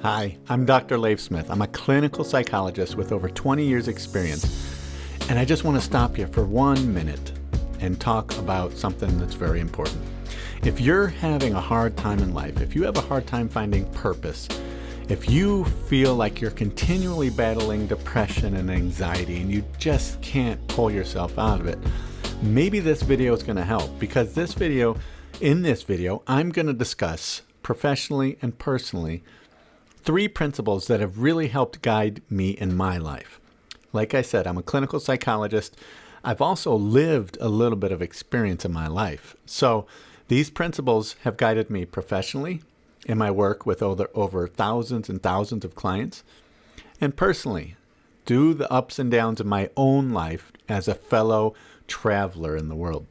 Hi, I'm Dr. Leif Smith. I'm a clinical psychologist with over 20 years experience, and I just want to stop you for 1 minute and talk about something that's very important. If you're having a hard time in life, if you have a hard time finding purpose, if you feel like you're continually battling depression and anxiety and you just can't pull yourself out of it, maybe this video is going to help, because in this video, I'm going to discuss professionally and personally 3 principles that have really helped guide me in my life. Like I said, I'm a clinical psychologist. I've also lived a little bit of experience in my life. So these principles have guided me professionally in my work with over thousands and thousands of clients, and personally, through the ups and downs of my own life as a fellow traveler in the world.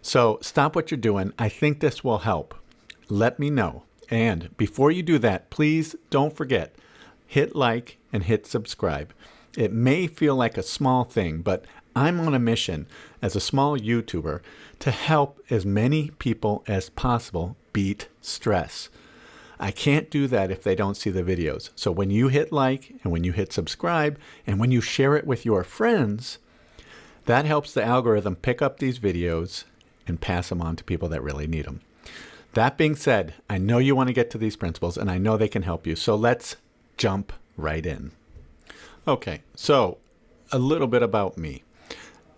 So stop what you're doing. I think this will help. Let me know. And before you do that, please don't forget, hit like and hit subscribe. It may feel like a small thing, but I'm on a mission as a small YouTuber to help as many people as possible beat stress. I can't do that if they don't see the videos. So when you hit like and when you hit subscribe and when you share it with your friends, that helps the algorithm pick up these videos and pass them on to people that really need them. That being said, I know you want to get to these principles and I know they can help you. So let's jump right in. Okay, so a little bit about me.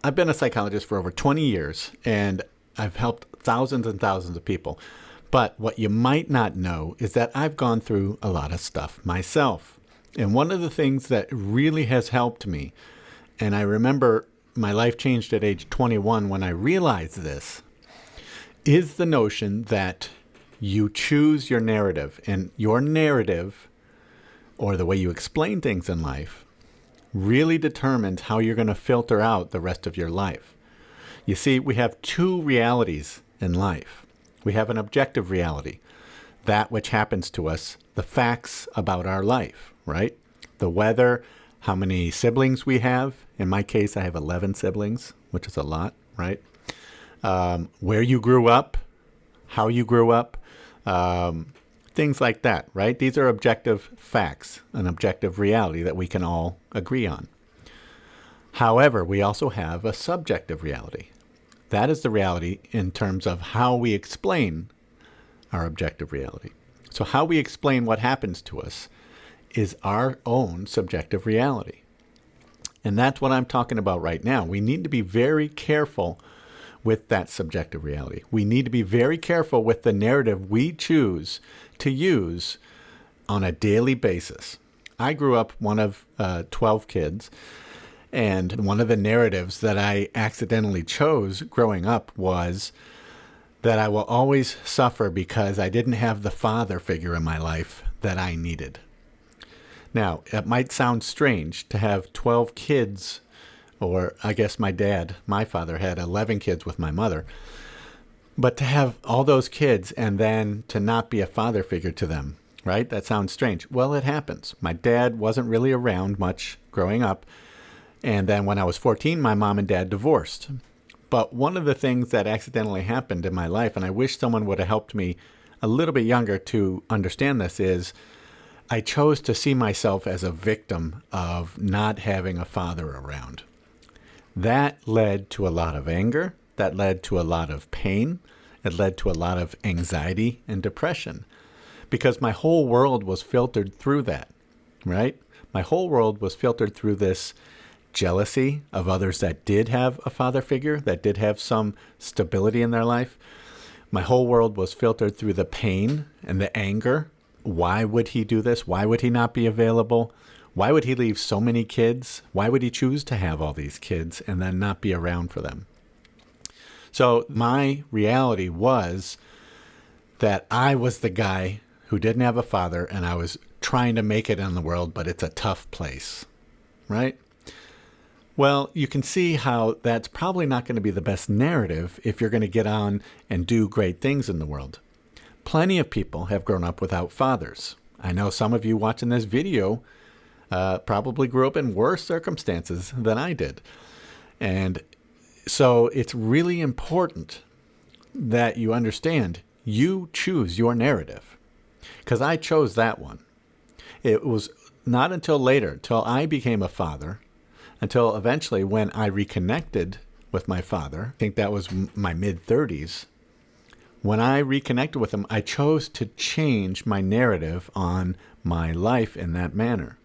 I've been a psychologist for over 20 years and I've helped thousands and thousands of people. But what you might not know is that I've gone through a lot of stuff myself. And one of the things that really has helped me, and I remember my life changed at age 21 when I realized this, is the notion that you choose your narrative, and your narrative, or the way you explain things in life, really determines how you're going to filter out the rest of your life. You see, we have 2 realities in life. We have an objective reality, that which happens to us, the facts about our life, right? The weather, how many siblings we have. In my case, I have 11 siblings, which is a lot, right? Where you grew up, how you grew up, things like that, right? These are objective facts, an objective reality that we can all agree on. However, we also have a subjective reality. That is the reality in terms of how we explain our objective reality. So how we explain what happens to us is our own subjective reality. And that's what I'm talking about right now. We need to be very careful with that subjective reality. We need to be very careful with the narrative we choose to use on a daily basis. I grew up one of 12 kids, and one of the narratives that I accidentally chose growing up was that I will always suffer because I didn't have the father figure in my life that I needed. Now, it might sound strange to have 12 kids, or I guess my father had 11 kids with my mother, but to have all those kids and then to not be a father figure to them, right? That sounds strange. Well, it happens. My dad wasn't really around much growing up. And then when I was 14, my mom and dad divorced. But one of the things that accidentally happened in my life, and I wish someone would have helped me a little bit younger to understand this, is I chose to see myself as a victim of not having a father around. That led to a lot of anger. That led to a lot of pain. It led to a lot of anxiety and depression because my whole world was filtered through that, right? My whole world was filtered through this jealousy of others that did have a father figure, that did have some stability in their life. My whole world was filtered through the pain and the anger. Why would he do this? Why would he not be available? Why would he leave so many kids? Why would he choose to have all these kids and then not be around for them? So my reality was that I was the guy who didn't have a father and I was trying to make it in the world, but it's a tough place, right? Well, you can see how that's probably not going to be the best narrative if you're going to get on and do great things in the world. Plenty of people have grown up without fathers. I know some of you watching this video probably grew up in worse circumstances than I did. And so it's really important that you understand you choose your narrative, because I chose that one. It was not until later, till I became a father, until eventually when I reconnected with my father, I think that was my mid-30s. When I reconnected with him, I chose to change my narrative on my life in that manner.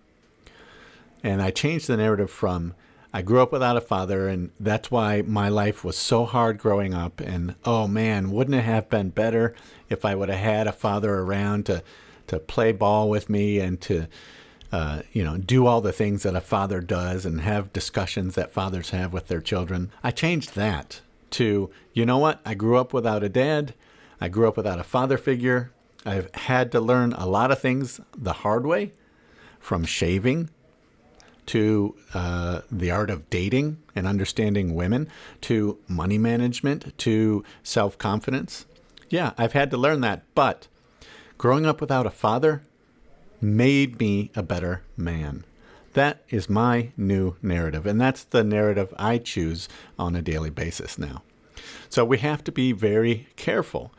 And I changed the narrative from, I grew up without a father, and that's why my life was so hard growing up. And, oh man, wouldn't it have been better if I would have had a father around to play ball with me and to do all the things that a father does and have discussions that fathers have with their children. I changed that to, you know what? I grew up without a dad. I grew up without a father figure. I've had to learn a lot of things the hard way, from shaving to the art of dating and understanding women, to money management, to self-confidence. Yeah, I've had to learn that, but growing up without a father made me a better man. That is my new narrative, and that's the narrative I choose on a daily basis now. So we have to be very careful.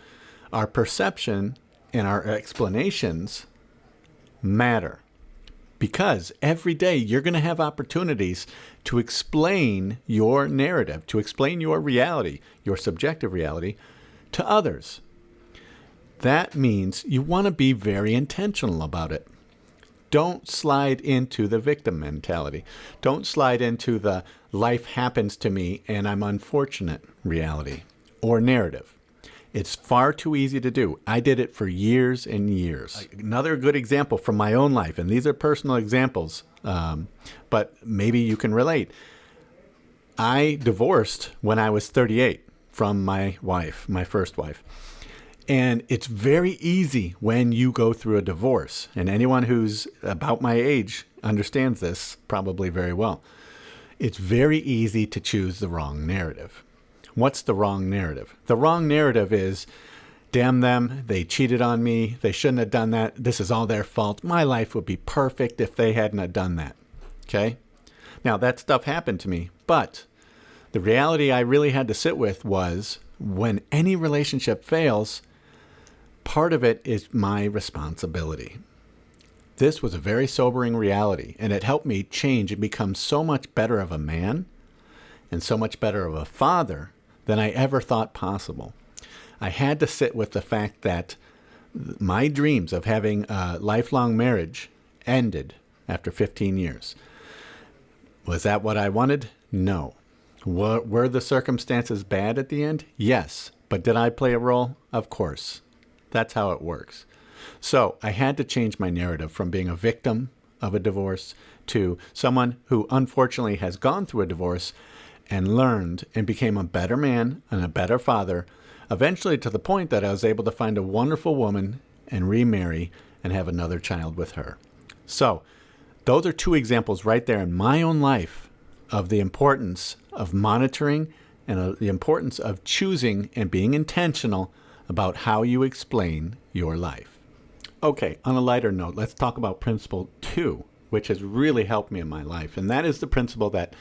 Our perception and our explanations matter, because every day you're going to have opportunities to explain your narrative, to explain your reality, your subjective reality, to others. That means you want to be very intentional about it. Don't slide into the victim mentality. Don't slide into the life happens to me and I'm unfortunate reality or narrative. It's far too easy to do. I did it for years and years. Another good example from my own life, and these are personal examples, but maybe you can relate. I divorced when I was 38 from my wife, my first wife. And it's very easy when you go through a divorce. And anyone who's about my age understands this probably very well. It's very easy to choose the wrong narrative. What's the wrong narrative? The wrong narrative is, damn them, they cheated on me, they shouldn't have done that, this is all their fault, my life would be perfect if they hadn't have done that. Okay? Now, that stuff happened to me, but the reality I really had to sit with was, when any relationship fails, part of it is my responsibility. This was a very sobering reality, and it helped me change and become so much better of a man and so much better of a father than I ever thought possible. I had to sit with the fact that my dreams of having a lifelong marriage ended after 15 years. Was that what I wanted? No. Were the circumstances bad at the end? Yes. But did I play a role? Of course. That's how it works. So I had to change my narrative from being a victim of a divorce to someone who unfortunately has gone through a divorce and learned and became a better man and a better father, eventually to the point that I was able to find a wonderful woman and remarry and have another child with her. So those are two examples right there in my own life of the importance of monitoring and the importance of choosing and being intentional about how you explain your life. Okay, on a lighter note, let's talk about principle 2, which has really helped me in my life. And that is the principle that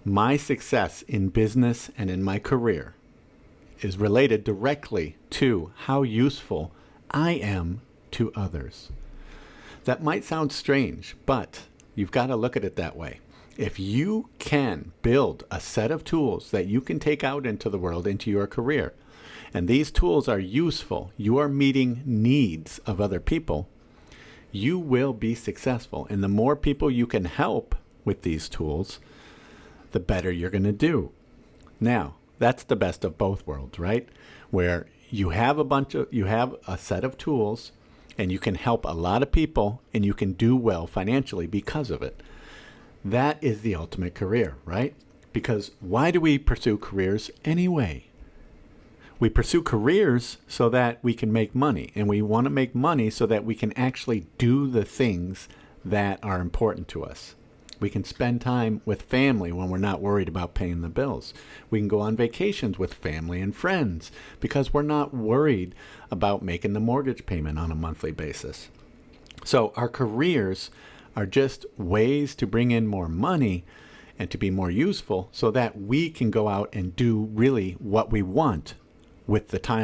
my success in business and in my career is related directly to how useful I am to others. That might sound strange, but you've got to look at it that way. If you can build a set of tools that you can take out into the world, into your career, and these tools are useful, you are meeting needs of other people, you will be successful. And the more people you can help with these tools, the better you're going to do. Now, that's the best of both worlds, right? Where you have a set of tools and you can help a lot of people and you can do well financially because of it. That is the ultimate career, right? Because why do we pursue careers anyway? We pursue careers so that we can make money, and we want to make money so that we can actually do the things that are important to us. We can spend time with family when we're not worried about paying the bills. We can go on vacations with family and friends because we're not worried about making the mortgage payment on a monthly basis. So our careers are just ways to bring in more money and to be more useful so that we can go out and do really what we want with the time